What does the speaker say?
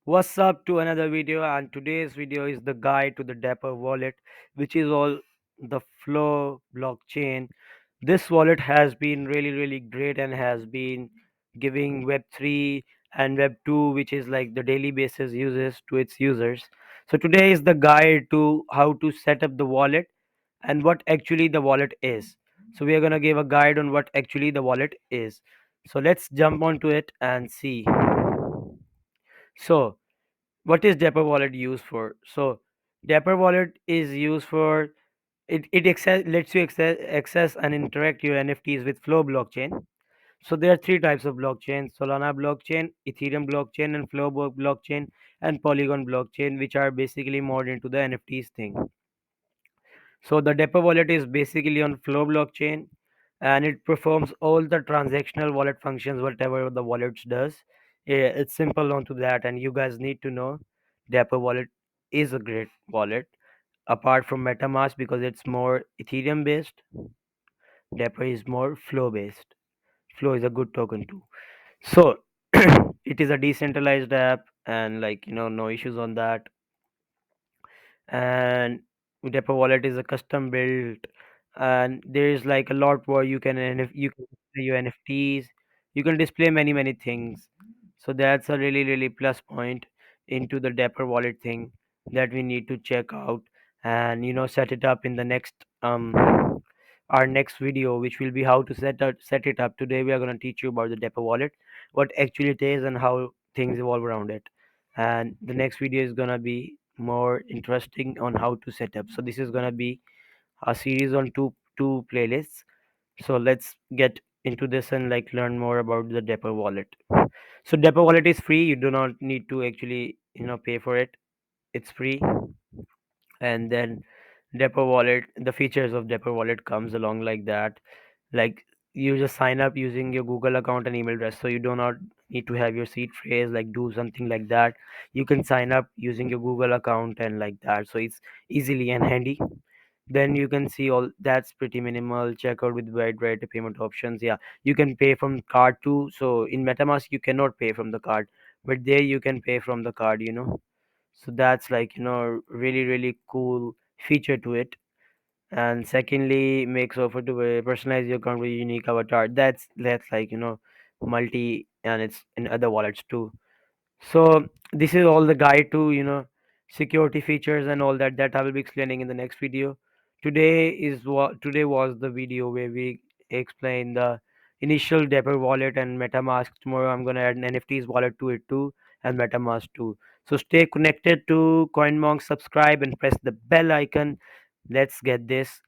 What's up to another video, and today's video is the guide to the Dapper wallet, which is all the Flow blockchain. This wallet has been really great and has been giving Web3 and Web2, which is like the daily basis uses to its users. So today is the guide to how to set up the wallet and what actually the wallet is. So we are gonna give a guide on what actually the wallet is. So let's jump onto it and see. So what is Dapper wallet used for? So Dapper wallet is used for lets you access and interact your NFTs with Flow blockchain. So there are three types of blockchain: Solana blockchain, Ethereum blockchain, and Flow blockchain, and Polygon blockchain, which are basically more into the NFTs thing. So the Dapper wallet is basically on Flow blockchain, and it performs all the transactional wallet functions, whatever the wallet does. It's simple onto that, and you guys need to know Dapper wallet is a great wallet. Apart from MetaMask, because it's more Ethereum based, Dapper is more Flow based. Flow is a good token too. So it is a decentralized app, and no issues on that. And Dapper wallet is a custom built, and there is like a lot where you can display your NFTs, you can display many things. So that's a really plus point into the Dapper wallet thing that we need to check out and set it up in the next our next video, which will be how to set it up. Today we are going to teach you about the Dapper wallet, what actually it is and how things evolve around it. And the next video is going to be more interesting on how to set up. So this is going to be a series on two playlists. So let's get into this and learn more about the Dapper wallet. So Dapper wallet is free. You do not need to actually pay for it. It's free. And then Dapper wallet, the features of Dapper wallet comes along like that. Like, you just sign up using your Google account and email address, so you do not need to have your seed phrase, like do something like that. You can sign up using your Google account and like that, so it's easily and handy. Then you can see all that's pretty minimal. Checkout with wide variety of payment options. Yeah, you can pay from card too. So in MetaMask you cannot pay from the card, but there you can pay from the card. So that's really cool feature to it. And secondly, makes offer to personalize your account with unique avatar. That's multi, and it's in other wallets too. So this is all the guide to security features and all that I will be explaining in the next video. Today was the video where we explain the initial Dapper wallet and MetaMask. Tomorrow I'm gonna add an NFTs wallet to it too, and MetaMask too. So stay connected to Coinmonks, subscribe and press the bell icon. Let's get this.